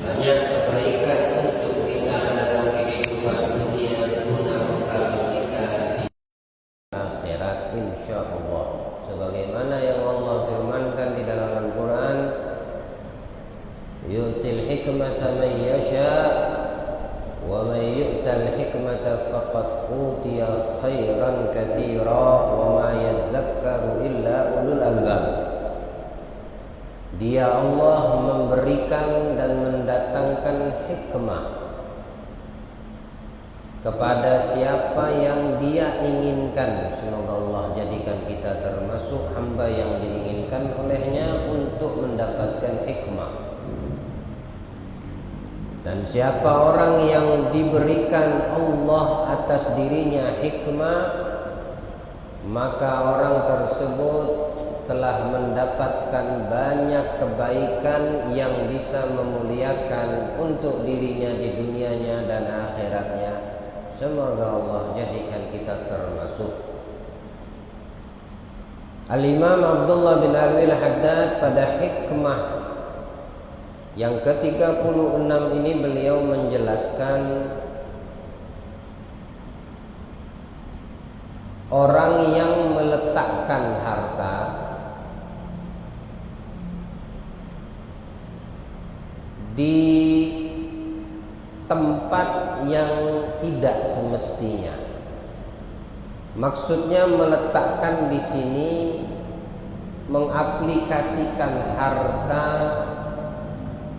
banyak kebaikan untuk kita dalam kehidupan dunia guna bekal kita di akhirat insyaallah, sebagaimana yang Allah firmankan di dalam Al-Quran, yu'til hikmata man yasha wa man yu'tal hikmata faqad utiya khairan katsira wa ma yadhakkaru illa ulul albab. Dia Allah memberikan dan mendatangkan hikmah kepada siapa yang Dia inginkan. Semoga Allah jadikan kita termasuk hamba yang diinginkan olehnya untuk mendapatkan hikmah. Dan siapa orang yang diberikan Allah atas dirinya hikmah, maka orang tersebut telah mendapatkan banyak kebaikan yang bisa memuliakan untuk dirinya di dunianya dan akhiratnya. Semoga Allah jadikan kita termasuk. Al-Imam Abdullah bin Alwi Al-Haddad pada hikmah yang ke-36 ini beliau menjelaskan orang yang meletakkan harta di tempat yang tidak semestinya. Maksudnya meletakkan di sini mengaplikasikan harta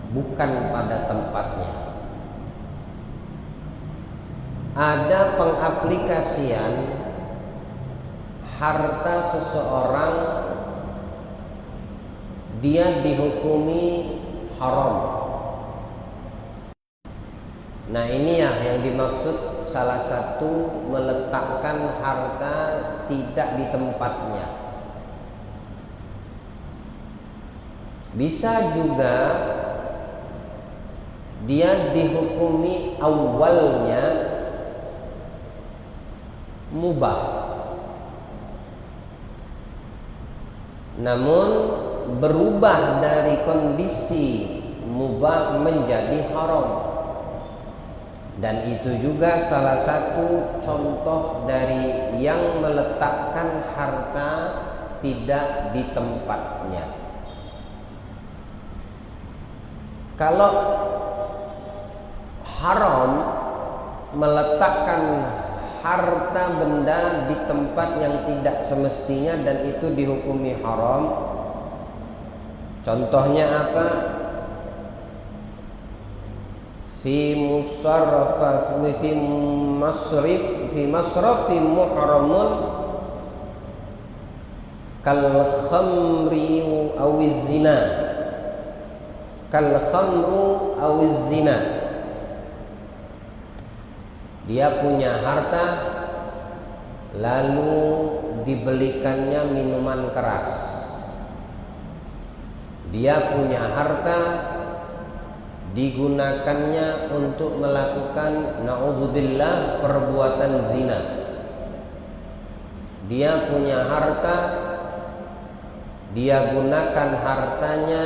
bukan pada tempatnya. Ada pengaplikasian harta seseorang, dia dihukumi haram. Nah, ini ya yang dimaksud salah satu meletakkan harta tidak di tempatnya. Bisa juga dia dihukumi awalnya mubah, namun berubah dari kondisi mubah menjadi haram. Dan itu juga salah satu contoh dari yang meletakkan harta tidak di tempatnya. Kalau haram meletakkan harta benda di tempat yang tidak semestinya dan itu dihukumi haram, contohnya apa? Fi musarrafa fi masrafin muhramun kal khamri awiz zina, kal khamru awiz zina. Dia punya harta lalu dibelikannya minuman keras. Dia punya harta digunakannya untuk melakukan na'udzubillah perbuatan zina. Dia punya harta, dia gunakan hartanya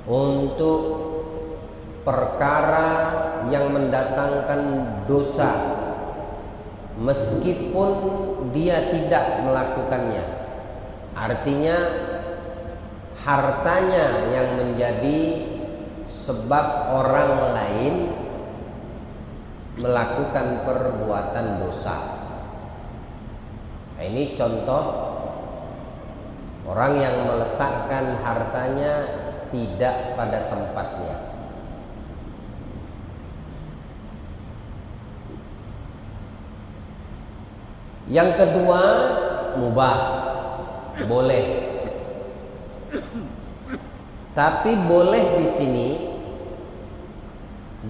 untuk perkara yang mendatangkan dosa meskipun dia tidak melakukannya. Artinya hartanya yang menjadi sebab orang lain melakukan perbuatan dosa. Nah, ini contoh orang yang meletakkan hartanya tidak pada tempatnya. Yang kedua, mubah, boleh. Tapi boleh di sini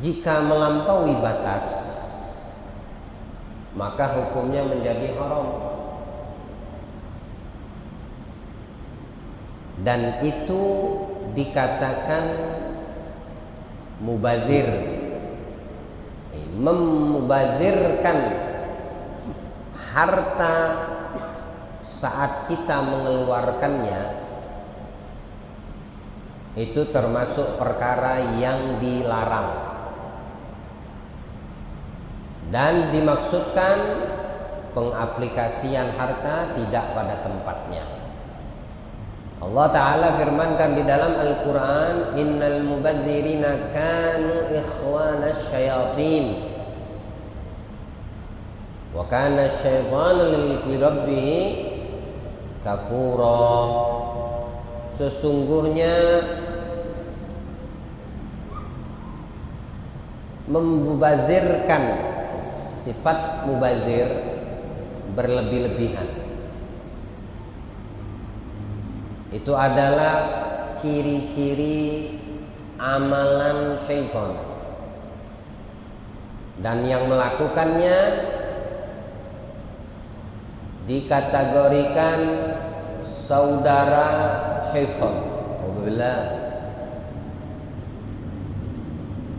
jika melampaui batas, maka hukumnya menjadi haram. Dan itu dikatakan mubadzir, memubadzirkan harta saat kita mengeluarkannya itu termasuk perkara yang dilarang. Dan dimaksudkan pengaplikasian harta tidak pada tempatnya. Allah Ta'ala firmankan di dalam Al-Quran, innal mubadzirina kanu ikhwanas syayatin wa kana syaitanu li rabbih kafura. Sesungguhnya membazirkan, sifat mubazir berlebih-lebihan, itu adalah ciri-ciri amalan syaitan, dan yang melakukannya dikategorikan saudara syaitan. Alhamdulillah.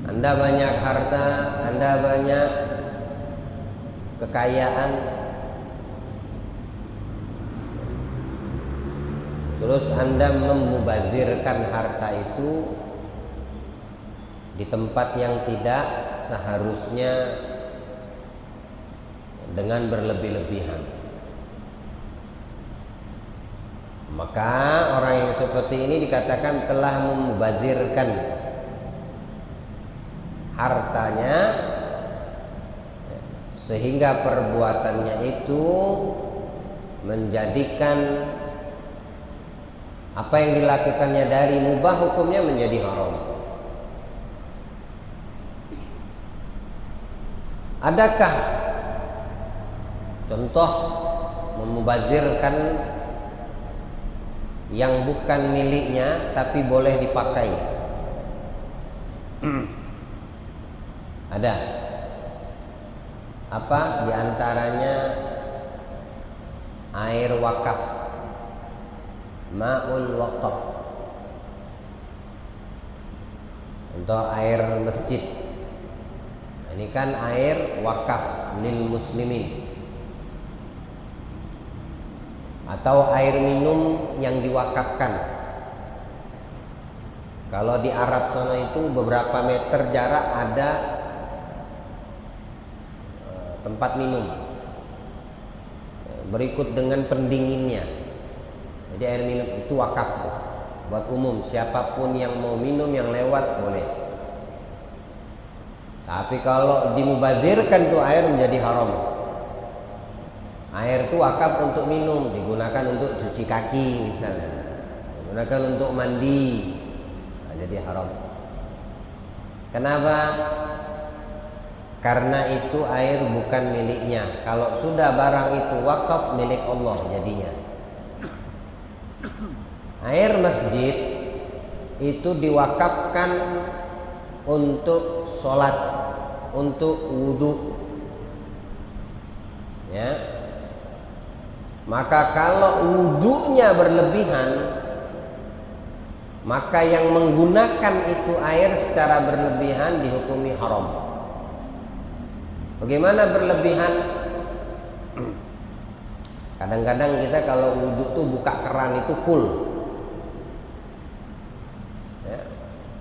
Anda banyak harta, Anda banyak kekayaan, terus Anda memubazirkan harta itu di tempat yang tidak seharusnya dengan berlebih-lebihan, maka orang yang seperti ini dikatakan telah memubazirkan hartanya, sehingga perbuatannya itu menjadikan apa yang dilakukannya dari mubah hukumnya menjadi haram. Adakah contoh memubazirkan yang bukan miliknya tapi boleh dipakai? Ada. Apa? Di antaranya air wakaf, ma'ul wakaf, untuk air masjid. Ini kan air wakaf lil muslimin, atau air minum yang diwakafkan. Kalau di Arab sana itu beberapa meter jarak ada tempat minum, berikut dengan pendinginnya. Jadi air minum itu wakaf buat umum, siapapun yang mau minum yang lewat boleh. Tapi kalau dimubazirkan tuh air menjadi haram. Air itu wakaf untuk minum, digunakan untuk cuci kaki misalnya, digunakan untuk mandi, jadi haram. Kenapa? Karena itu air bukan miliknya. Kalau sudah barang itu wakaf, milik Allah jadinya. Air masjid itu diwakafkan untuk sholat, untuk wudhu, ya. Maka kalau wudhunya berlebihan, maka yang menggunakan itu air secara berlebihan dihukumi haram. Bagaimana berlebihan? Kadang-kadang kita kalau wudhu tuh buka keran itu full, ya,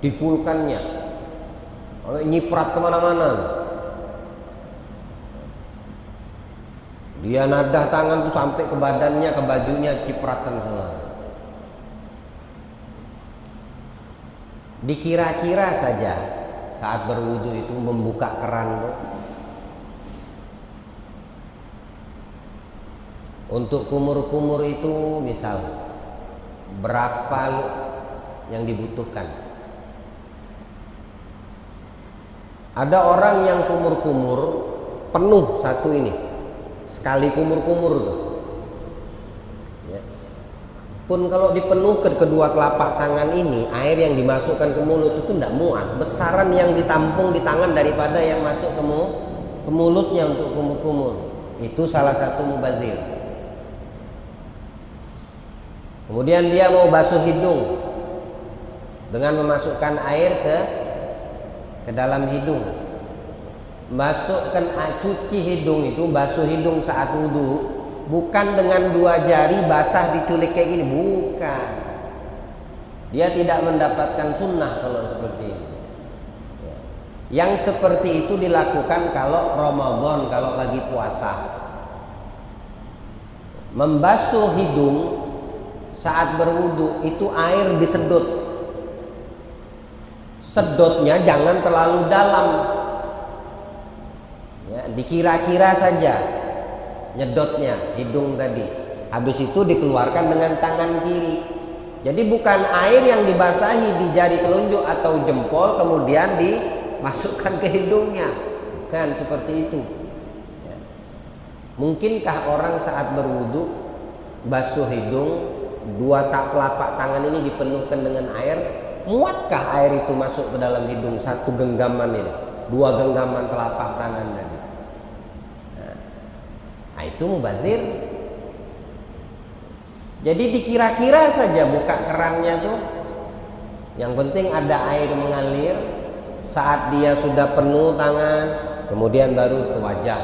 difulkannya, nyiprat kemana-mana. Dia nadah tangan tuh sampai ke badannya, ke bajunya, cipratan semua. Dikira-kira saja saat berwudu itu membuka keran tuh, untuk kumur-kumur itu misal berapa yang dibutuhkan. Ada orang yang kumur-kumur penuh satu ini, sekali kumur-kumur tuh, ya. Pun kalau dipenuhkan kedua telapak tangan ini, air yang dimasukkan ke mulut itu tidak muat, besaran yang ditampung di tangan daripada yang masuk ke mulutnya untuk kumur-kumur. Itu salah satu mubazir. Kemudian dia mau basuh hidung dengan memasukkan air ke dalam hidung. Masukkan, cuci hidung itu, basuh hidung saat wudu, bukan dengan dua jari basah diculik kayak gini, bukan. Dia tidak mendapatkan sunnah kalau seperti ini. Ya. Yang seperti itu dilakukan kalau Ramadan, kalau lagi puasa. Membasuh hidung saat berwudu itu air disedot. Sedotnya jangan terlalu dalam. Ya, dikira-kira saja nyedotnya hidung tadi. Habis itu dikeluarkan dengan tangan kiri. Jadi bukan air yang dibasahi di jari telunjuk atau jempol kemudian dimasukkan ke hidungnya. Bukan seperti itu. Ya. Mungkinkah orang saat berwudu basuh hidung, dua telapak tangan ini dipenuhkan dengan air? Muatkah air itu masuk ke dalam hidung satu genggaman ini? Dua genggaman telapak tangan tadi. Nah, itu mubazir. Jadi dikira-kira saja buka kerannya tuh. Yang penting ada air mengalir. Saat dia sudah penuh tangan, kemudian baru ke wajah.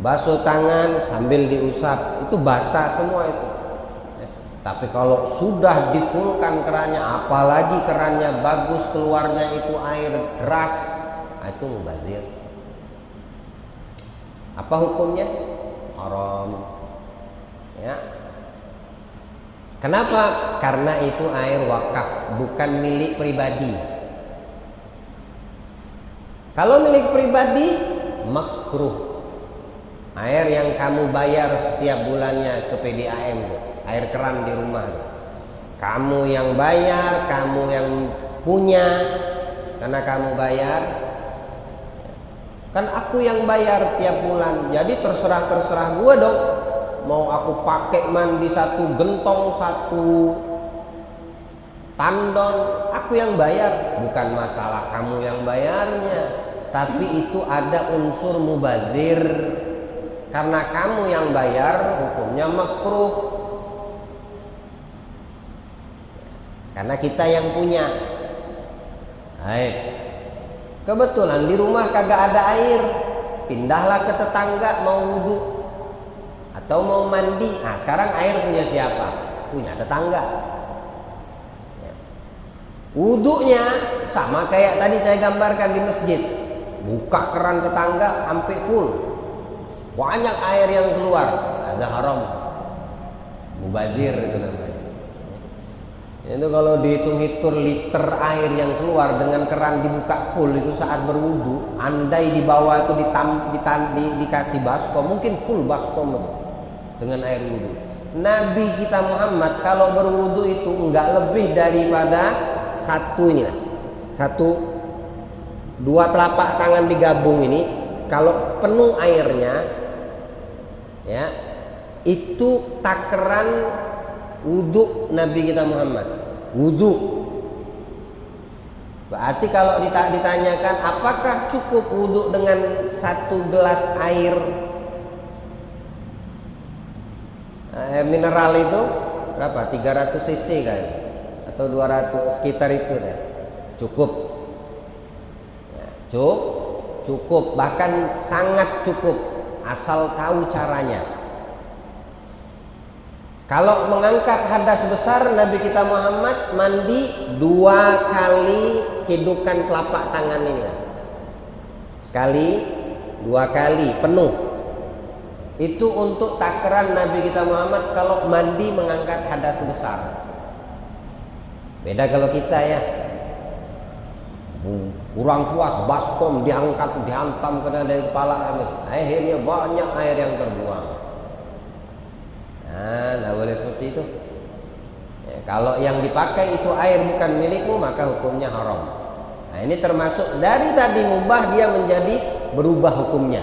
Basuh tangan sambil diusap, itu basah semua itu. Tapi kalau sudah difulkan kerannya, apalagi kerannya bagus keluarnya itu air deras, nah itu mubazir. Apa hukumnya? Haram. Ya. Kenapa? Karena itu air wakaf, bukan milik pribadi. Kalau milik pribadi, makruh. Air yang kamu bayar setiap bulannya ke PDAM, air keran di rumah. Kamu yang bayar, kamu yang punya, karena kamu bayar. Kan aku yang bayar tiap bulan, jadi terserah gue dong. Mau aku pakai mandi satu gentong, satu tandon, aku yang bayar. Bukan masalah kamu yang bayarnya, tapi itu ada unsur mubazir. Karena kamu yang bayar, hukumnya makruh. Karena kita yang punya. Baik. Kebetulan di rumah kagak ada air, pindahlah ke tetangga mau wudu atau mau mandi. Nah, sekarang air punya siapa? Punya tetangga. Wudunya sama kayak tadi saya gambarkan di masjid. Buka keran tetangga sampai full. Banyak air yang keluar, ada haram. Mubazir itu namanya. Itu kalau dihitung-hitung liter air yang keluar dengan keran dibuka full itu saat berwudu, andai di bawah itu dikasih baskom, mungkin full baskom itu dengan air wudu. Nabi kita Muhammad kalau berwudu itu enggak lebih daripada dua telapak tangan digabung ini, kalau penuh airnya, ya, itu takaran wudu Nabi kita Muhammad. Wudu. Berarti kalau ditanyakan apakah cukup wudu dengan satu gelas air mineral itu berapa? 300 cc kan? Atau 200 sekitar itu deh. Cukup. Ya, cukup, bahkan sangat cukup. Asal tahu caranya. Kalau mengangkat hadas besar, Nabi kita Muhammad mandi 2 kali cedukan telapak tangan ini. Sekali, 2 kali penuh. Itu untuk takaran Nabi kita Muhammad kalau mandi mengangkat hadas besar. Beda kalau kita ya. Kurang puas, baskom diangkat, dihantam kena dari kepala, akhirnya banyak air yang terbuang. Nah, tidak boleh seperti itu. Ya, kalau yang dipakai itu air bukan milikmu, maka hukumnya haram. Nah, ini termasuk dari tadi mubah dia menjadi berubah hukumnya.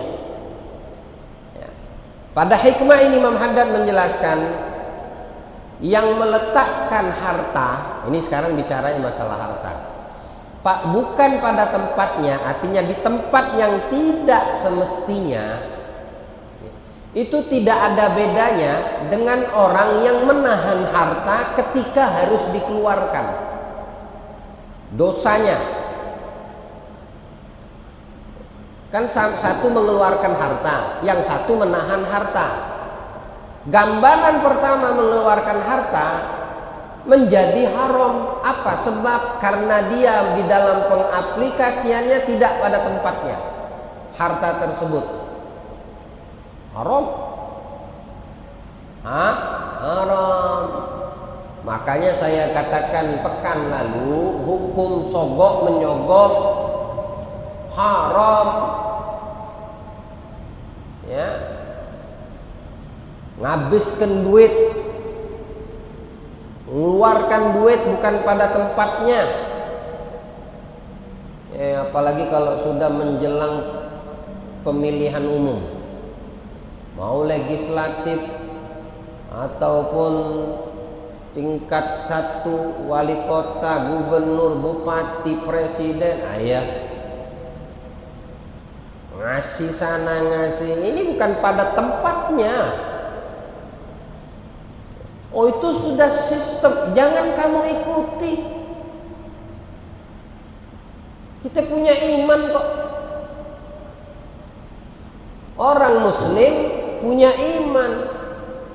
Ya. Pada hikmah ini Imam Haddad menjelaskan yang meletakkan harta, ini sekarang bicaranya masalah harta. Pak, bukan pada tempatnya, artinya di tempat yang tidak semestinya, itu tidak ada bedanya dengan orang yang menahan harta ketika harus dikeluarkan. Dosanya kan satu mengeluarkan harta, yang satu menahan harta. Gambaran pertama mengeluarkan harta menjadi haram. Apa sebab? Karena dia di dalam pengaplikasiannya tidak pada tempatnya. Harta tersebut haram. Haram. Makanya saya katakan pekan lalu, hukum sogok menyogok haram. Ya, ngabiskan duit, mengeluarkan duit bukan pada tempatnya. Apalagi kalau sudah menjelang pemilihan umum, mau legislatif ataupun tingkat 1, wali kota, gubernur, bupati, presiden, ngasih sana ngasih, ini bukan pada tempatnya. Oh, itu sudah sistem, jangan kamu ikuti. Kita punya iman kok. Orang muslim punya iman.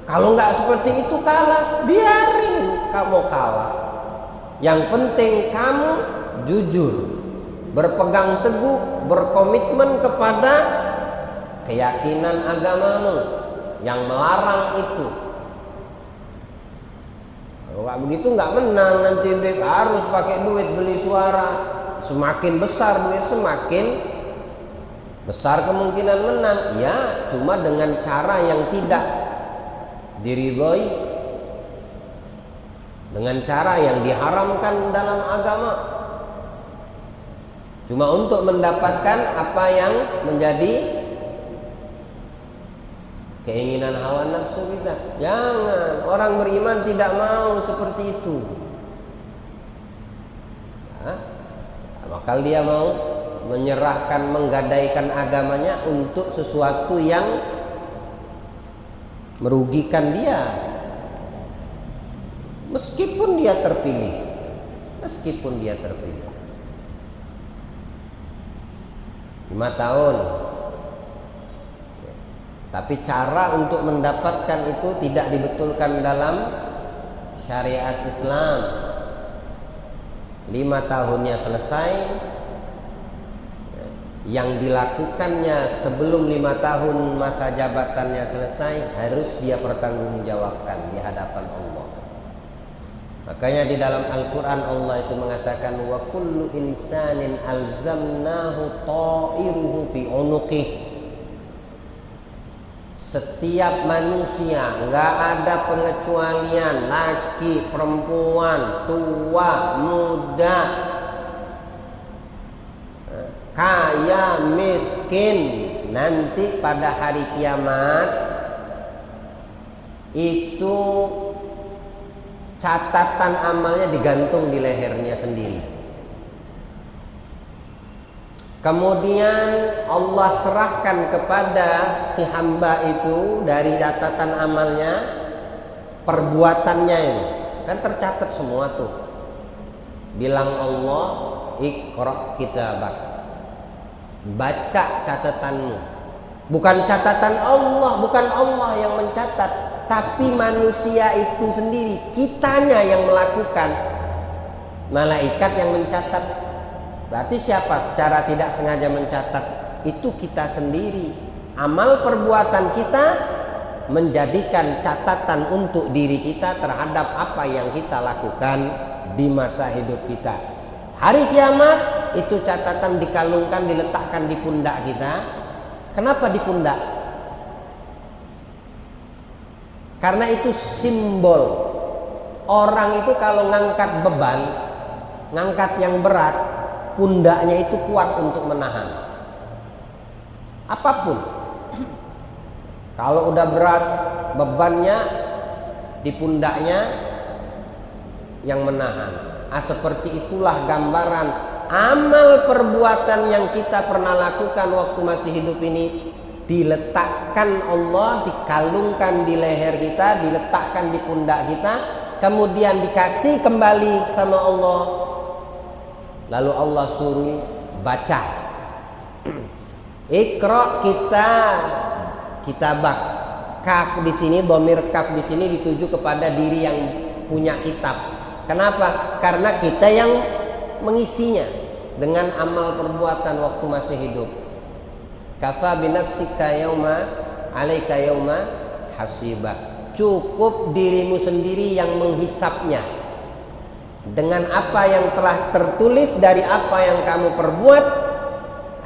Kalau nggak seperti itu kalah, biarin kamu kalah. Yang penting kamu jujur, berpegang teguh, berkomitmen kepada keyakinan agamamu yang melarang itu. Kalau nggak begitu nggak menang, nanti harus pakai duit beli suara. Semakin besar duit, semakin besar kemungkinan menang. Ya, cuma dengan cara yang tidak diridhoi, dengan cara yang diharamkan dalam agama, cuma untuk mendapatkan apa yang menjadi keinginan hawa nafsu kita. Jangan, orang beriman tidak mau seperti itu. Bakal dia mau menyerahkan, menggadaikan agamanya untuk sesuatu yang merugikan dia, meskipun dia terpilih, 5 tahun. Tapi cara untuk mendapatkan itu tidak dibetulkan dalam syariat Islam. 5 tahunnya selesai, yang dilakukannya sebelum 5 tahun masa jabatannya selesai harus dia pertanggungjawabkan di hadapan Allah. Makanya di dalam Al-Quran Allah itu mengatakan, wa kullu insanin alzamnahu ta'iruhu fi unuqih. Setiap manusia, nggak ada pengecualian, laki, perempuan, tua, muda, kaya, miskin, nanti pada hari kiamat itu catatan amalnya digantung di lehernya sendiri. Kemudian Allah serahkan kepada si hamba itu dari catatan amalnya, perbuatannya ini kan tercatat semua tuh. Bilang Allah, Iqra kitabak, baca catatanmu. Bukan catatan Allah, bukan Allah yang mencatat, tapi manusia itu sendiri, kitanya yang melakukan, malaikat yang mencatat. Berarti siapa secara tidak sengaja mencatat? Itu kita sendiri. Amal perbuatan kita menjadikan catatan untuk diri kita terhadap apa yang kita lakukan di masa hidup kita. Hari kiamat itu catatan dikalungkan, diletakkan di pundak kita. Kenapa di pundak? Karena itu simbol. Orang itu kalau ngangkat beban, ngangkat yang berat, pundaknya itu kuat untuk menahan apapun. Kalau udah berat bebannya, di pundaknya yang menahan. Seperti itulah gambaran amal perbuatan yang kita pernah lakukan waktu masih hidup ini, diletakkan Allah, dikalungkan di leher kita, diletakkan di pundak kita, kemudian dikasih kembali sama Allah. Lalu Allah suruh baca. Iqra kitabak. Kaf di sini, dhamir kaf di sini dituju kepada diri yang punya kitab. Kenapa? Karena kita yang mengisinya dengan amal perbuatan waktu masih hidup. Kafa binafsika yauma 'alaika yauma hasiba. Cukup dirimu sendiri yang menghisapnya dengan apa yang telah tertulis dari apa yang kamu perbuat.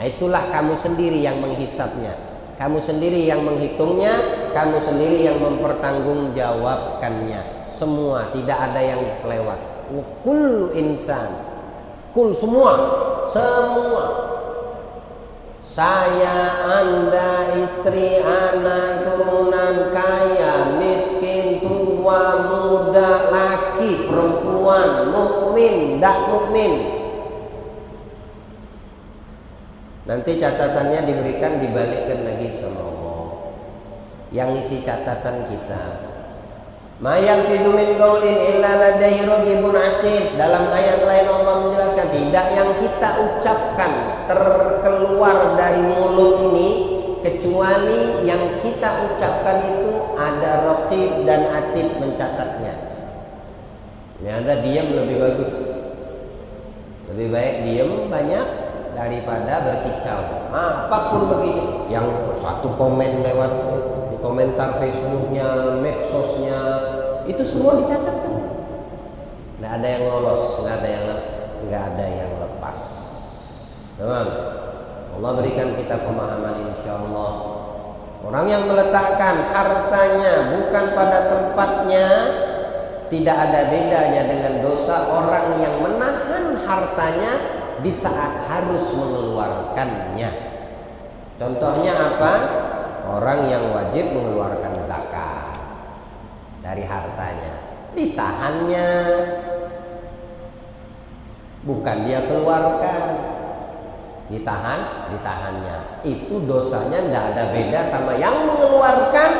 Itulah kamu sendiri yang menghisapnya, kamu sendiri yang menghitungnya, kamu sendiri yang mempertanggungjawabkannya. Semua, tidak ada yang lewat. Kullu insan, kul semua, saya, Anda, istri, anak, turunan, kaya, miskin, tua, muda, laki, perempuan, mukmin, tidak mukmin. Nanti catatannya diberikan, dibalikkan lagi sama Allah yang isi catatan kita. Ma yalfidu min qaulin illa ladaihi raqibun atid. Dalam ayat lain Allah menjelaskan, tidak yang kita ucapkan terkeluar dari mulut ini kecuali yang kita ucapkan itu ada raqib dan atid mencatatnya. Ini ada diam lebih bagus. Lebih baik diam banyak daripada berkicau. Apapun begitu. Yang satu komen lewat komentar Facebooknya, medsosnya, itu semua dicatat kan? Nggak ada yang lolos, nggak ada yang lepas. Teman, Allah berikan kita pemahaman insya Allah. Orang yang meletakkan hartanya bukan pada tempatnya, tidak ada bedanya dengan dosa orang yang menahan hartanya di saat harus mengeluarkannya. Contohnya apa? Orang yang wajib mengeluarkan zakat dari hartanya, ditahannya, bukan dia keluarkan, ditahannya. Itu dosanya tidak ada beda sama yang mengeluarkan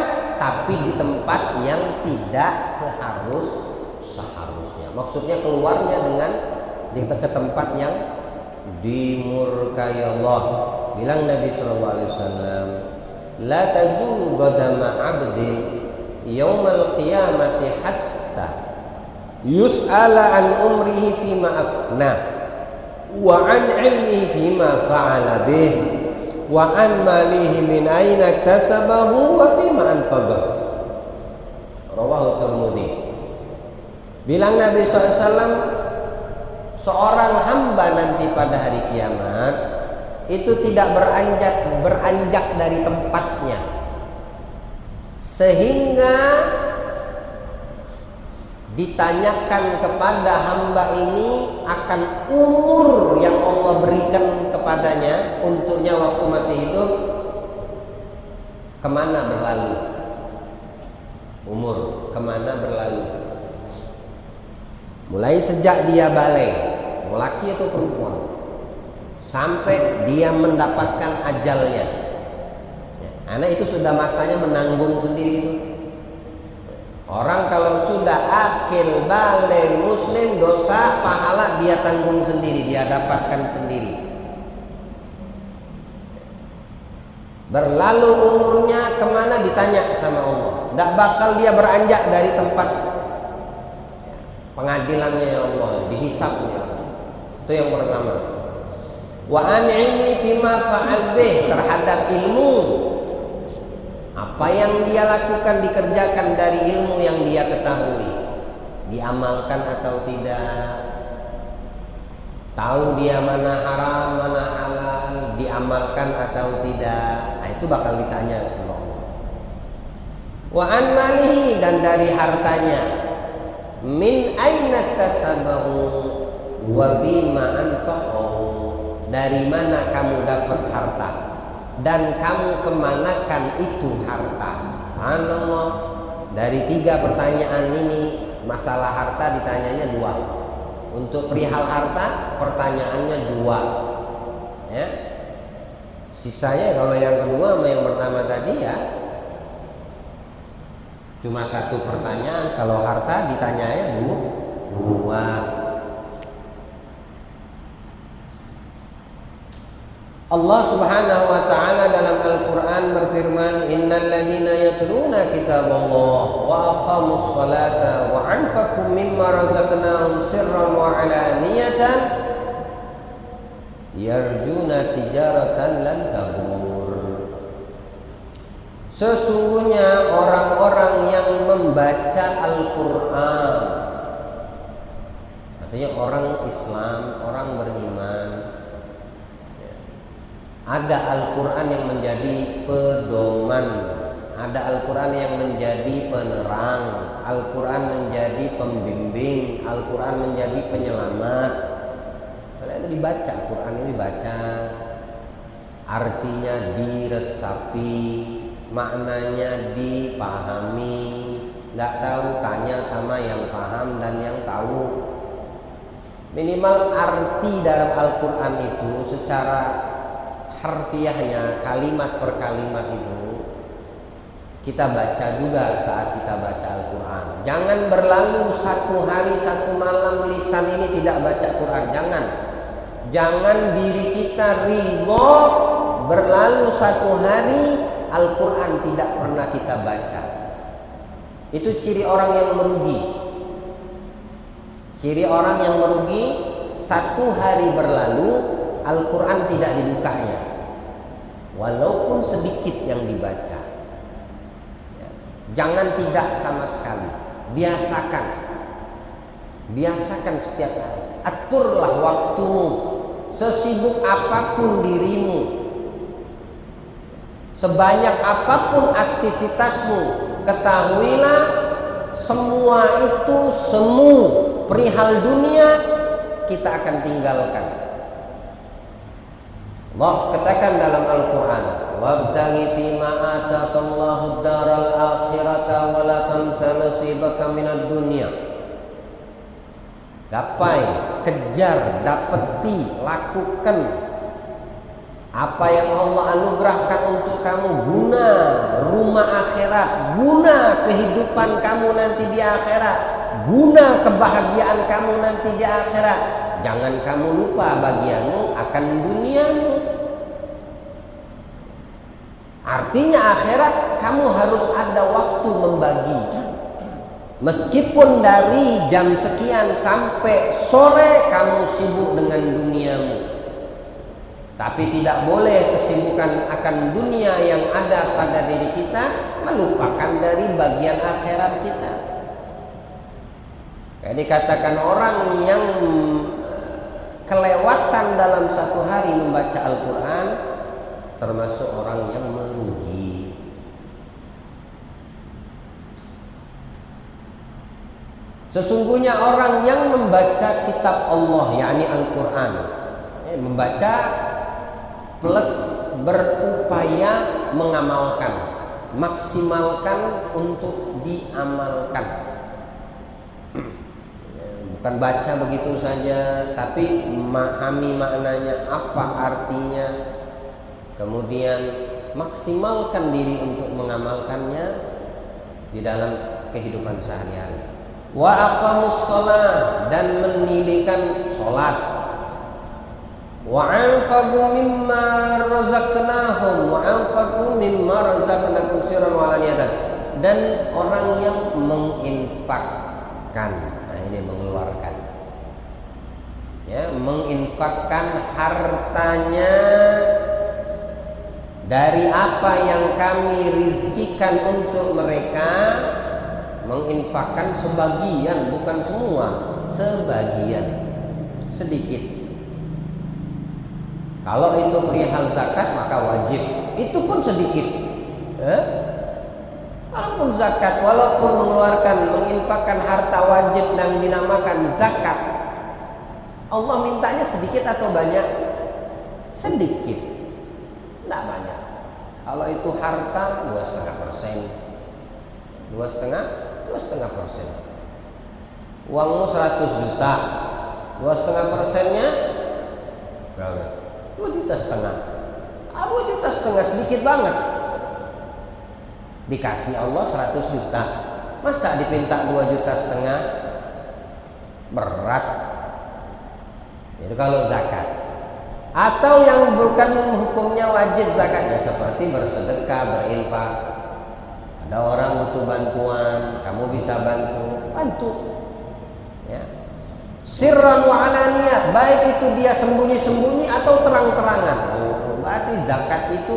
tapi di tempat yang tidak seharusnya. Maksudnya keluarnya dengan ke tempat yang dimurkai Allah. Bilang Nabi SAW, la tazulu qadama 'abdin yaumal qiyamati hatta yus'ala an umrihi fima afna wa an ilmihi fima fa'ala bih wa an malihi min aina iktasabahu wa fima anfaqa. Rawahu Tirmidzi. Bilang Nabi SAW, seorang hamba nanti pada hari kiamat itu tidak beranjak dari tempatnya sehingga ditanyakan kepada hamba ini akan umur yang Allah berikan kepadanya untuknya waktu masih hidup, kemana berlalu, umur kemana berlalu, mulai sejak dia balik, laki atau perempuan, sampai dia mendapatkan ajalnya. Anak itu sudah masanya menanggung sendiri itu. Orang kalau sudah akil, balik, muslim, dosa, pahala dia tanggung sendiri, dia dapatkan sendiri. Berlalu umurnya kemana ditanya sama Allah. Tidak bakal dia beranjak dari tempat pengadilannya ya Allah, dihisapnya. Itu yang pertama. Wa an ilmi fima fa'al bih, terhadap ilmu, apa yang dia lakukan, dikerjakan dari ilmu yang dia ketahui, diamalkan atau tidak, tahu dia mana haram mana halal, diamalkan atau tidak. Nah, itu bakal ditanya sama Allah. Wa an malihi, dan dari hartanya, min aina tasabahu wa fima anfaqahu, dari mana kamu dapat harta dan kamu kemanakan itu harta. Subhanallah, dari 3 pertanyaan ini masalah harta ditanyanya 2. Untuk perihal harta pertanyaannya 2 ya. Sisanya kalau yang kedua sama yang pertama tadi ya cuma 1 pertanyaan. Kalau harta ditanyanya 2. Allah Subhanahu wa taala dalam Al-Qur'an berfirman, "Innal ladzina yatluna kitaballah wa aqamus salata wa anfaqu mimma razaqnahum sirran wa alaniyatan yarjuna tijaratan lan tabur." Sesungguhnya orang-orang yang membaca Al-Qur'an, artinya orang Islam, orang beriman, ada Al-Quran yang menjadi pedoman, ada Al-Quran yang menjadi penerang, Al-Quran menjadi pembimbing, Al-Quran menjadi penyelamat. Kalau itu dibaca, Quran ini dibaca, artinya diresapi, maknanya dipahami. Nggak tahu, tanya sama yang paham dan yang tahu. Minimal arti dalam Al-Quran itu secara harfiahnya, kalimat per kalimat itu kita baca juga saat kita baca Al-Quran. Jangan berlalu satu hari satu malam lisan ini tidak baca Quran. Jangan diri kita ridho berlalu satu hari Al-Quran tidak pernah kita baca. Itu ciri orang yang merugi. Ciri orang yang merugi, satu hari berlalu Al-Quran tidak dibukanya, walaupun sedikit yang dibaca. Jangan tidak sama sekali. Biasakan setiap hari. Aturlah waktumu, sesibuk apapun dirimu, sebanyak apapun aktivitasmu, ketahuilah semua itu semu perihal dunia kita akan tinggalkan. Allah katakan dalam Al-Quran, wabtaghi fima ataqallahu ad-daral akhirata wa la tansa nasibaka minad dunya. Gapai, kejar, dapeti, lakukan apa yang Allah anugerahkan untuk kamu, guna rumah akhirat, guna kehidupan kamu nanti di akhirat, guna kebahagiaan kamu nanti di akhirat. Jangan kamu lupa bagianmu akan duniamu. Artinya akhirat kamu harus ada waktu membagi. Meskipun dari jam sekian sampai sore kamu sibuk dengan duniamu, tapi tidak boleh kesibukan akan dunia yang ada pada diri kita melupakan dari bagian akhirat kita. Kayak dikatakan orang yang kelewatan dalam satu hari membaca Al-Quran termasuk orang yang merugi. Sesungguhnya orang yang membaca kitab Allah, yakni Al-Quran, membaca plus berupaya mengamalkan, maksimalkan untuk diamalkan. Bukan baca begitu saja, tapi memahami maknanya, apa artinya, kemudian maksimalkan diri untuk mengamalkannya di dalam kehidupan sehari-hari. Wa aqamus shalah, dan mendirikan salat. Wa anfaqu mimma razaqnahum, wa anfaqu mimma razaqnakum sirran wa alaniyatan, dan orang yang menginfakkan, ini mengeluarkan, ya, menginfakkan hartanya dari apa yang kami rizkikan untuk mereka. Menginfakkan sebagian, bukan semua, sebagian, sedikit. Kalau itu perihal zakat maka wajib, itu pun sedikit. Walaupun zakat, walaupun mengeluarkan, menginfakkan harta wajib yang dinamakan zakat, Allah mintanya sedikit atau banyak? Sedikit, tidak banyak. Kalau itu harta 2,5%, 2,5%. Uangmu 100 juta, 2,5%-nya berapa? 2,5 juta. 2,5 juta sedikit banget. Dikasih Allah 100 juta, masa dipinta 2,5 juta? Berat. Itu kalau zakat. Atau yang bukan hukumnya wajib zakatnya, seperti bersedekah, berinfak. Ada orang butuh bantuan, kamu bisa bantu. Ya. Sirran wa alaniyah, baik itu dia sembunyi-sembunyi atau terang-terangan. Berarti zakat itu,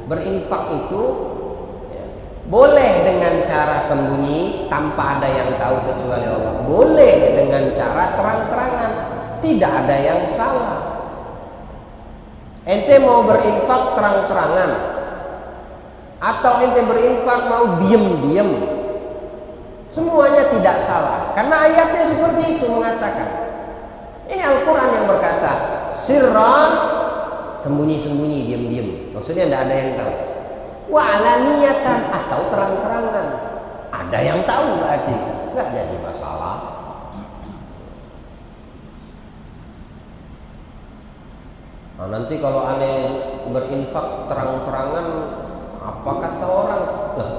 berinfak itu ya, boleh dengan cara sembunyi tanpa ada yang tahu kecuali Allah. Boleh dengan cara terang-terangan, tidak ada yang salah. Ente mau berinfak terang-terangan atau ente berinfak mau diem-diem, semuanya tidak salah, karena ayatnya seperti itu mengatakan. Ini Al-Quran yang berkata sirran, sembunyi-sembunyi, diem-diem, maksudnya tidak ada yang tahu. Wa alaniyatan, atau terang-terangan, ada yang tahu, berarti nggak jadi masalah. Nah, nanti kalau aneh berinfak terang-terangan, apa kata orang? Nah,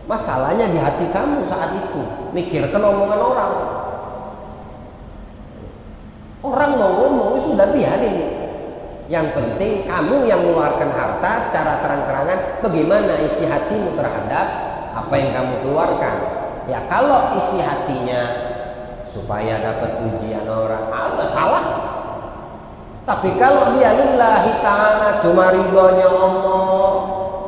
masalahnya di hati kamu saat itu, mikirkan omongan orang. Orang mau ngomong, sudah biarin. Yang penting kamu yang mengeluarkan harta secara terang-terangan, bagaimana isi hatimu terhadap apa yang kamu keluarkan. Ya kalau isi hatinya supaya dapat pujian orang, agak salah. Tapi kalau dia lillahi ta'ala, cuma ridhonya Allah,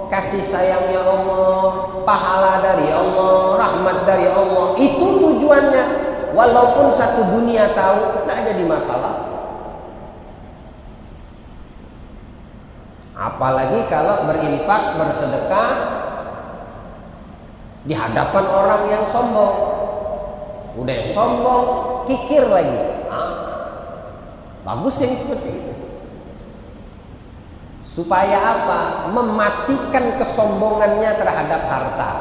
kasih sayangnya Allah, pahala dari Allah, rahmat dari Allah, itu tujuannya. Walaupun satu dunia tahu, tidak jadi masalah. Apalagi kalau berinfak, bersedekah di hadapan orang yang sombong. Udah sombong, kikir lagi. Bagus yang seperti itu. Supaya apa? Mematikan kesombongannya terhadap harta.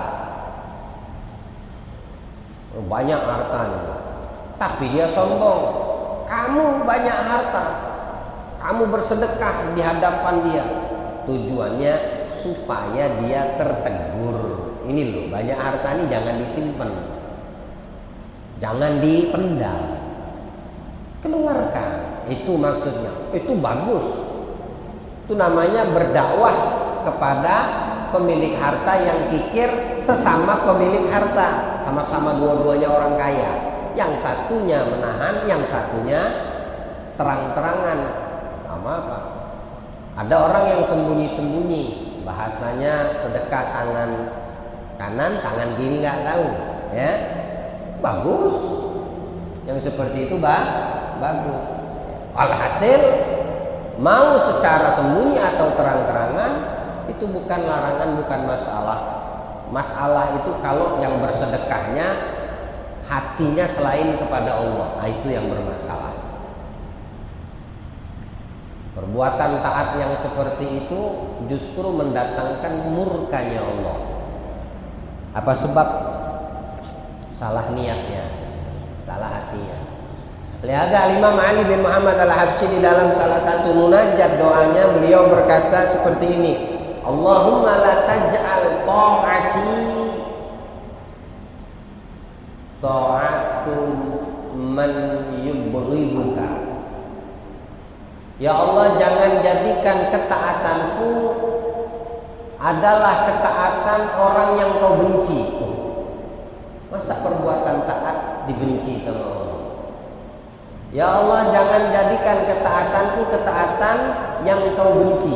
Banyak hartanya, tapi dia sombong. Kamu banyak harta, kamu bersedekah di hadapan dia. Tujuannya supaya dia tertegur. Ini loh, banyak harta ini jangan disimpan, jangan dipendam, keluarkan. Itu maksudnya, itu bagus. Itu namanya berdakwah kepada pemilik harta yang kikir sesama pemilik harta. Sama-sama dua-duanya orang kaya. Yang satunya menahan, yang satunya terang-terangan. Sama apa? Ada orang yang sembunyi-sembunyi, bahasanya sedekah tangan kanan, tangan kiri nggak tahu, ya. Bagus. Yang seperti itu bagus. Alhasil mau secara sembunyi atau terang-terangan itu bukan larangan, bukan masalah. Masalah itu kalau yang bersedekahnya hatinya selain kepada Allah, itu yang bermasalah. Perbuatan taat yang seperti itu justru mendatangkan murkanya Allah. Apa sebab? Salah niatnya, salah hatinya. Lihat Imam Ali bin Muhammad Al-Habsyi di dalam salah satu munajat doanya, beliau berkata seperti ini, Allahumma la taj'al ta'ati ta'atu man yubghiduka. Ya Allah, jangan jadikan ketaatanku adalah ketaatan orang yang kau benci. Masa perbuatan taat dibenci sama Allah? Ya Allah, jangan jadikan ketaatanku ketaatan yang kau benci.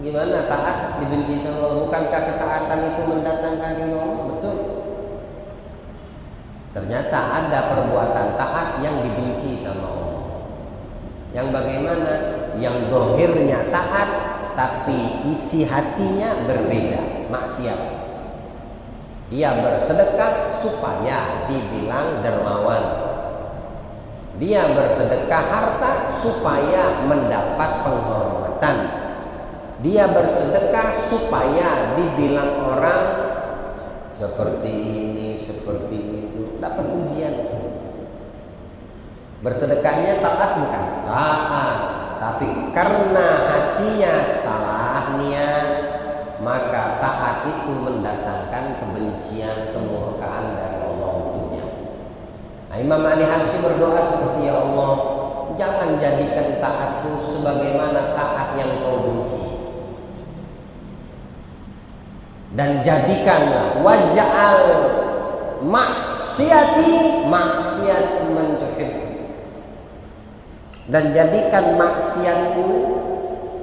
Gimana taat dibenci sama Allah? Bukankah ketaatan itu mendatangkan ridho Allah? Betul. Ternyata ada perbuatan taat yang dibenci sama Allah. Yang bagaimana? Yang dohirnya taat, tapi isi hatinya berbeda, maksiat. Dia bersedekah supaya dibilang dermawan. Dia bersedekah harta supaya mendapat penghormatan. Dia bersedekah supaya dibilang orang seperti ini, seperti itu, dapat ujian. Bersedekahnya taat bukan? Taat. Tapi karena hatinya salah niat, maka taat itu mendatangkan kebencian, kemurkaan dari Allah untuknya. Nah, Imam Ali Habsyi berdoa seperti, ya Allah, jangan jadikan taatku sebagaimana taat yang kau benci. Dan jadikanlah waj'al maksiati maksiat man tuhibbu. Dan jadikan maksiatku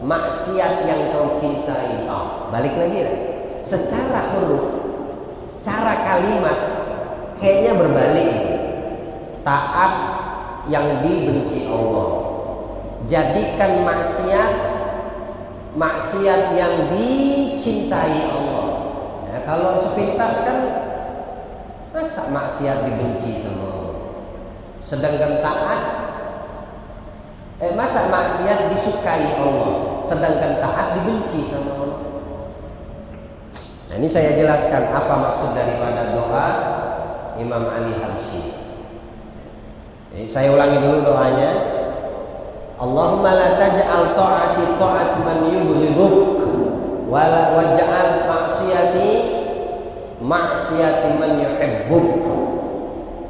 maksiat yang kau cintai. Balik lagi ya. Secara huruf, secara kalimat kayaknya berbalik ini. Taat yang dibenci Allah, jadikan maksiat yang dicintai Allah. Ya, kalau sepintas kan masa maksiat dibenci sama Allah, sedangkan taat masa maksiat disukai Allah, sedangkan taat dibenci sama Allah. Nah, ini saya jelaskan apa maksud daripada doa Imam Ali Habsyi. Jadi saya ulangi dulu doanya. Allahumma la taj'al ta'ati ta'at man yubghiduk waj'al maksiati maksiati man yuhibbuk.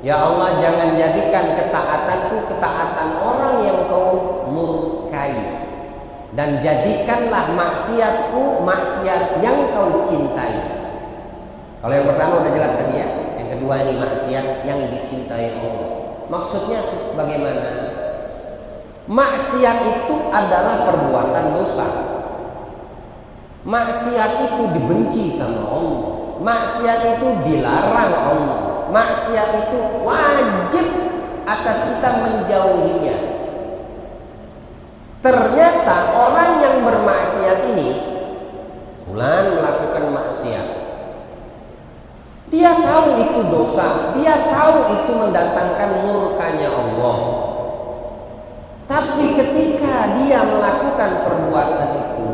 Ya Allah, jangan jadikan ketaatanku ketaatan orang yang kau murkai, dan jadikanlah maksiatku maksiat yang kau cintai. Kalau yang pertama udah jelas tadi ya. Yang kedua ini maksiat yang dicintai Allah. Maksudnya bagaimana? Maksiat itu adalah perbuatan dosa. Maksiat itu dibenci sama Allah. Maksiat itu dilarang Allah. Maksiat itu wajib atas kita menjauhinya. Ternyata orang yang bermaksiat ini, fulan melakukan maksiat, dia tahu itu dosa, dia tahu itu mendatangkan murkanya Allah. Tapi ketika dia melakukan perbuatan itu,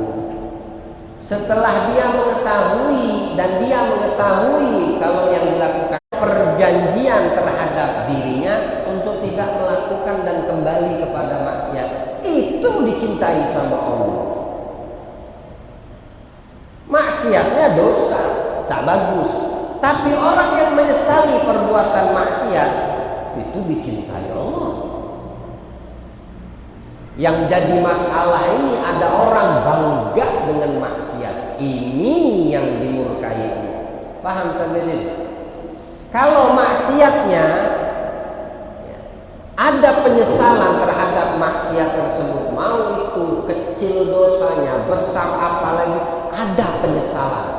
setelah dia mengetahui dan dia mengetahui kalau yang dilakukan perjanjian terhadap dirinya untuk tidak melakukan dan kembali kepada maksiat, itu dicintai sama Allah. Maksiatnya dosa, tak bagus. Tapi orang yang menyesali perbuatan maksiat itu dicintai Allah. Yang jadi masalah ini ada orang bangga dengan maksiat. Ini yang dimurkai. Paham sampai sini? Kalau maksiatnya ada penyesalan terhadap maksiat tersebut, mau itu kecil dosanya, besar apalagi, ada penyesalan,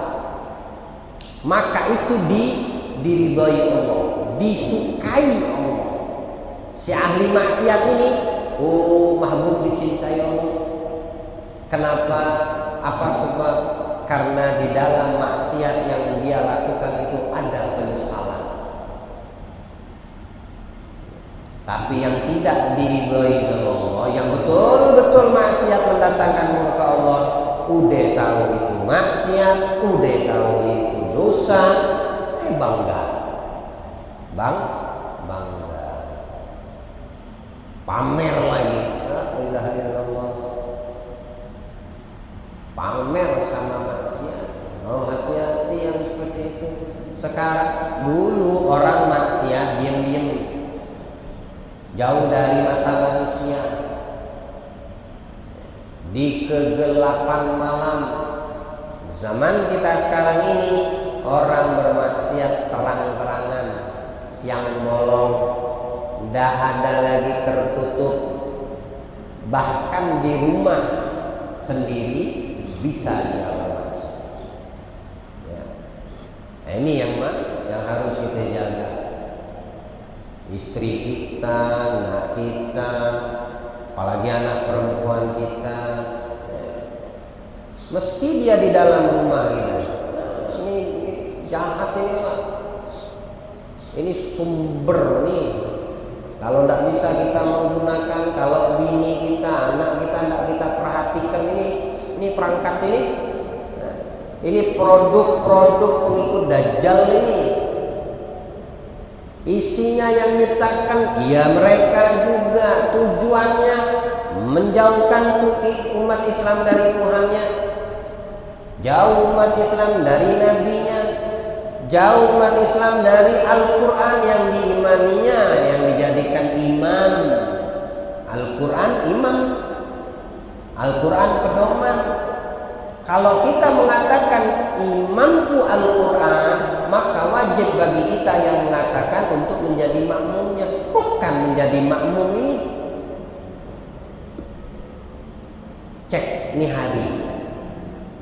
maka itu diridhoi Allah, disukai Allah. Si ahli maksiat ini, mahbub dicintai Allah. Kenapa? Apa sebab? Karena di dalam maksiat yang dia lakukan itu ada penyesalan. Tapi yang tidak diridhoi oleh Allah, yang betul-betul maksiat mendatangkan murka Allah, udah tahu itu maksiat, udah tahu itu dosa, bangga, bangga, pamer lagi, la ilaha illallah, pamer sama maksiat. Oh, hati-hati yang seperti itu. Sekarang, dulu orang maksiat diam-diam, jauh dari mata manusia, di kegelapan malam. Zaman kita sekarang ini, orang bermaksiat terang-terangan, siang bolong, tidak ada lagi tertutup. Bahkan di rumah sendiri bisa diawasi. Ya. Nah, ini yang harus kita jaga. Istri kita, anak kita, apalagi anak perempuan kita, meski dia di dalam rumah kita, ini jahat ini Pak, ini sumber nih. Kalau tidak bisa kita menggunakan, kalau bini kita, anak kita tidak kita perhatikan, ini perangkat ini produk-produk pengikut Dajjal ini. Isinya yang nyiptakan ya mereka juga, tujuannya menjauhkan umat Islam dari Tuhannya, jauh umat Islam dari nabinya, jauh umat Islam dari Al-Quran yang diimaninya, yang dijadikan imam Al-Quran imam, Al-Quran pedoman. Kalau kita mengatakan imamku Al-Quran, maka wajib bagi kita yang mengatakan untuk menjadi makmumnya, bukan menjadi makmum ini. Cek nih hari,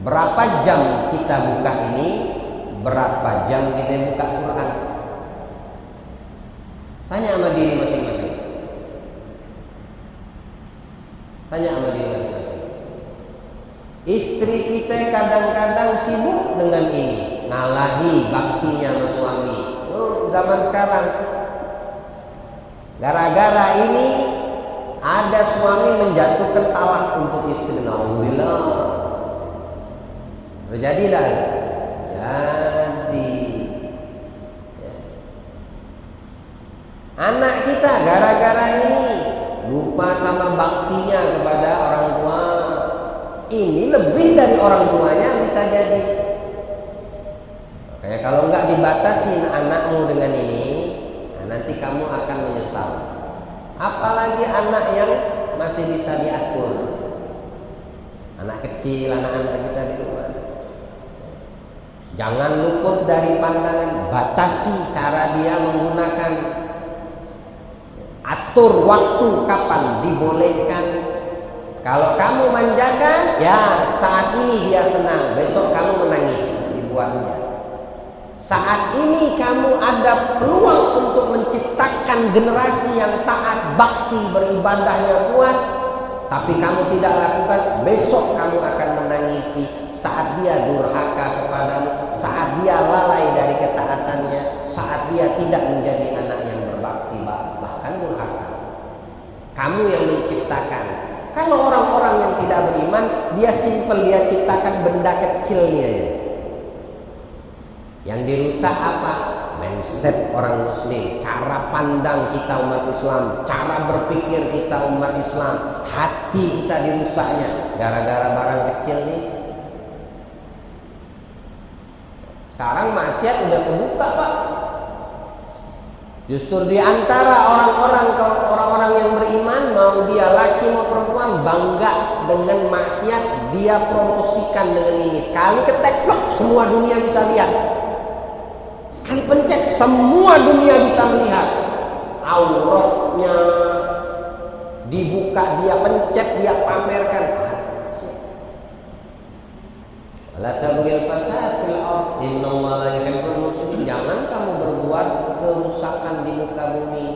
berapa jam kita buka ini, berapa jam kita buka Quran. Tanya sama diri masing-masing. Tanya sama diri masing-masing. Istri kita kadang-kadang sibuk dengan ini, ngalahi baktinya sama suami. Zaman sekarang gara-gara ini ada suami menjatuhkan talak untuk istri. Alhamdulillah. Terjadilah. Jadi anak kita gara-gara ini lupa sama baktinya kepada orang tua. Ini lebih dari orang tuanya bisa jadi. Kayak kalau nggak dibatasin anakmu dengan ini, nah nanti kamu akan menyesal. Apalagi anak yang masih bisa diatur, anak kecil, anak-anak kita di rumah. Jangan luput dari pandangan, batasi cara dia menggunakan, atur waktu kapan dibolehkan. Kalau kamu manjakan, ya saat ini dia senang, besok kamu menangis dibuatnya. Saat ini kamu ada peluang untuk menciptakan generasi yang taat, bakti, beribadahnya kuat, tapi kamu tidak lakukan, besok kamu akan menangisi saat dia durhaka kepadamu, saat dia lalai dari ketaatannya, saat dia tidak menjadi anak yang berbakti, bahkan durhaka. Kamu yang menciptakan. Kalau orang-orang yang tidak beriman, dia simpel, dia ciptakan benda kecilnya ya. Yang dirusak apa? Mindset orang muslim, cara pandang kita umat Islam, cara berpikir kita umat Islam, hati kita dirusaknya gara-gara barang kecil nih. Sekarang maksiat udah kebuka, Pak. Justru di antara orang-orang yang beriman, mau dia laki mau perempuan, bangga dengan maksiat, dia promosikan dengan ini. Sekali ketek, plok, semua dunia bisa lihat. Sekali pencet, semua dunia bisa melihat. Auratnya dibuka, dia pencet, dia pamerkan. La tabghil fasad fil ard, innallaha la yuhibbul mufsidin. Jangan kamu berbuat kerusakan di muka bumi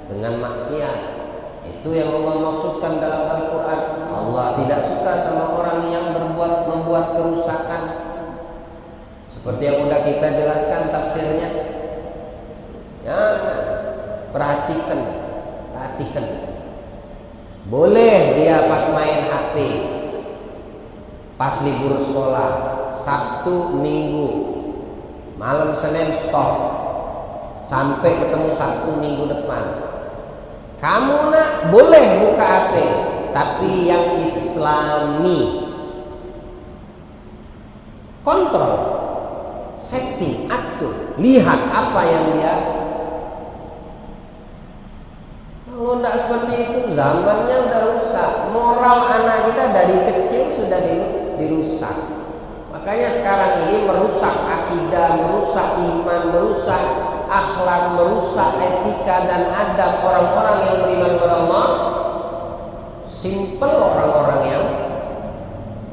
dengan maksiat. Itu yang Allah maksudkan dalam Al-Quran. Allah tidak suka sama orang yang membuat kerusakan. Seperti yang sudah kita jelaskan tafsirnya. Ya, perhatikan. Boleh dia main HP pas libur sekolah, Sabtu, Minggu, malam Senin stop, sampai ketemu Sabtu Minggu depan. Kamu nak boleh buka HP, tapi yang Islami. Kontrol, setting, atur, lihat apa yang dia. Kalau tidak seperti itu, zamannya udah rusak. Moral anak kita dari kecil sudah dirusak. Makanya sekarang ini merusak akidah, merusak iman, merusak akhlak, merusak etika dan adab orang-orang yang beriman kepada Allah. Simpel orang-orang yang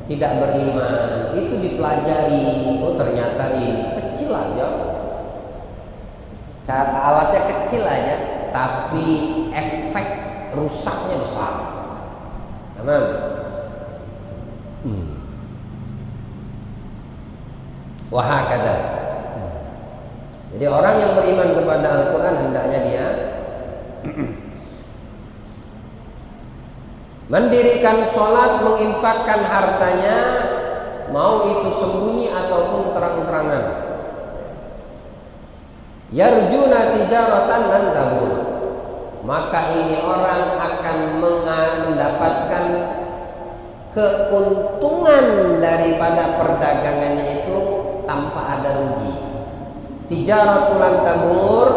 tidak beriman itu dipelajari. Oh ternyata ini kecil aja, cara alatnya kecil aja, tapi efek rusaknya besar. Tamam. Wahakada. Jadi orang yang beriman kepada Al-Quran hendaknya dia mendirikan sholat, menginfakkan hartanya, mau itu sembunyi ataupun terang-terangan. Yarjuna tijaratan lan tabur. Maka ini orang akan mendapatkan keuntungan daripada perdagangannya itu tanpa ada rugi. Tijaratul lan tabur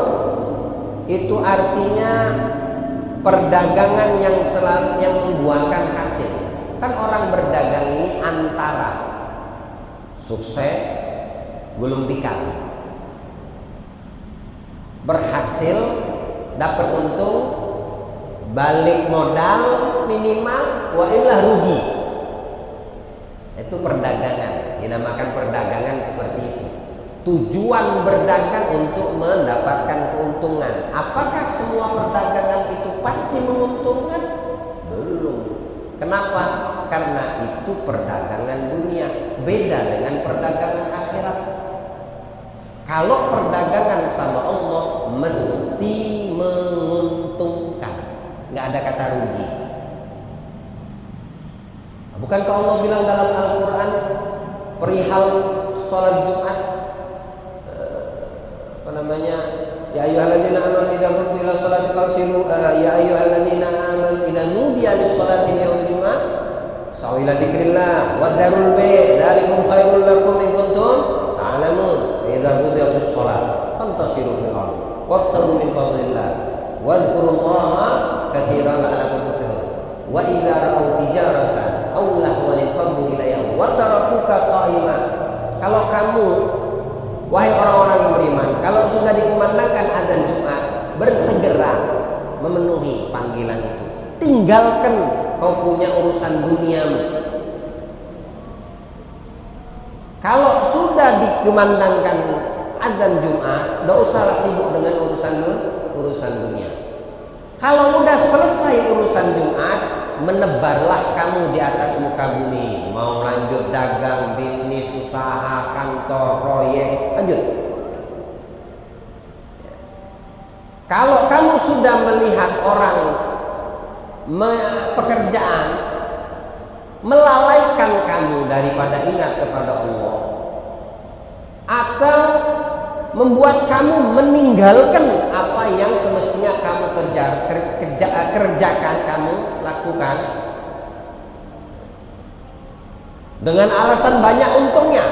itu artinya perdagangan yang membuahkan hasil. Kan orang berdagang ini antara sukses gulung tikar, berhasil dapat untung, balik modal minimal, wa illah rugi. Itu perdagangan, dinamakan perdagangan seperti itu. Tujuan berdagang untuk mendapatkan keuntungan. Apakah semua perdagangan itu pasti menguntungkan? Belum. Kenapa? Karena itu perdagangan dunia, beda dengan perdagangan akhirat. Kalau perdagangan sama Allah mesti menguntungkan, nggak ada kata rugi. Bukankah Allah bilang dalam Al-Quran perihal sholat Jumat, ya ayyuhalladzina amanu idza qumtum ila sholati fagsilu ya ayyuhalladzina amanu idza nudiya lis-sholati yaumil jumu'ah fas'au ila dzikrillah wa dzarul bai' dzalikum khairul lakum in kuntum ta'lamun. Idza qudiyatis shalah fantasiru fil ardi wabtaghu min fadlillah wadhkurullaha katsiran la'allakum tuflihun. Wa idza ra'aw tijaratan aw lahwan faddu ilayha wa tarakuka qa'iman. Kalau kamu, wahai orang-orang yang beriman, kalau sudah dikumandangkan azan Jumat, bersegera memenuhi panggilan itu. Tinggalkan kau punya urusan duniamu. Kalau sudah dikumandangkan azan Jumat, tidak usahlah sibuk dengan urusan dunia. Kalau sudah selesai urusan Jumat, menebarlah kamu di atas muka bumi. Mau lanjut dagang, bisnis, usaha, kantor, proyek, lanjut. Kalau kamu sudah melihat orang pekerjaan melalaikan kamu daripada ingat kepada Allah, atau membuat kamu meninggalkan apa yang semestinya kamu kerjakan, kamu lakukan dengan alasan banyak untungnya.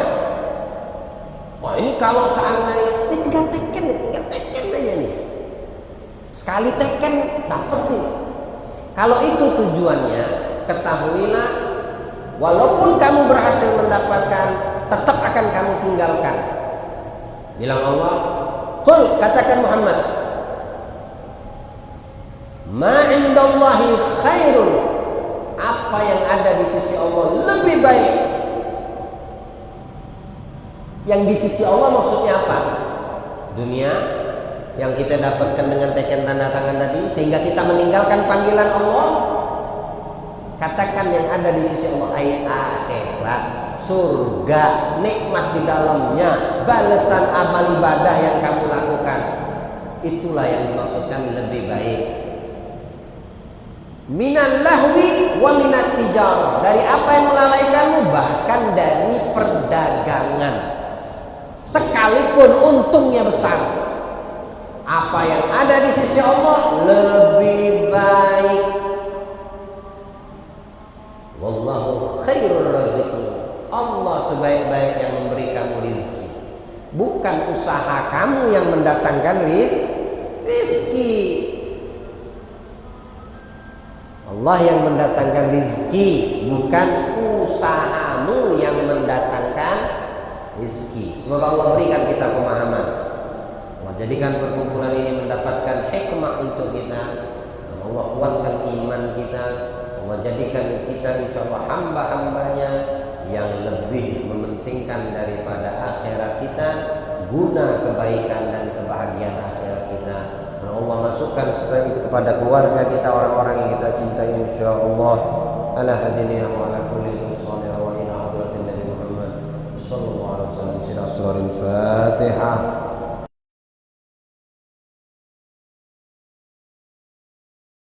Wah, ini kalau seandainya ini tinggal teken aja nih, sekali teken dapat nih. Kalau itu tujuannya, ketahuilah walaupun kamu berhasil mendapatkan, tetap akan kamu tinggalkan. Bilang Allah, qul, katakan Muhammad, ma indallahi khairun, apa yang ada di sisi Allah lebih baik. Yang di sisi Allah maksudnya apa? Dunia yang kita dapatkan dengan teken tanda tangan tadi, sehingga kita meninggalkan panggilan Allah. Katakan yang ada di sisi Allah ay akhirat, surga, nikmat di dalamnya, balasan amal ibadah yang kamu lakukan. Itulah yang dimaksudkan lebih baik. Minal lahwi wa minat tijarah, dari apa yang melalaikanmu, bahkan dari perdagangan, sekalipun untungnya besar. Apa yang ada di sisi Allah lebih baik. Wallahu khairur raziqin. Allah sebaik-baik yang memberi kamu rezeki. Bukan usaha kamu yang mendatangkan rezeki. Allah yang mendatangkan rezeki, bukan usahamu yang mendatangkan rezeki. Semoga Allah berikan kita pemahaman. Allah jadikan perkumpulan ini mendapatkan hikmah untuk kita. Allah kuatkan iman kita. Allah jadikan kita insyaallah hamba-hambanya yang lebih mementingkan daripada akhirat kita, guna kebaikan dan kebahagiaan akhirat kita. Dan Allah masukkan segala itu kepada keluarga kita, orang-orang yang kita cintai insyaallah. Ala hadinihi wa ala kulli salih wa ila hadratin Nabi Muhammad sallallahu alaihi wasallam. Al-Fatihah.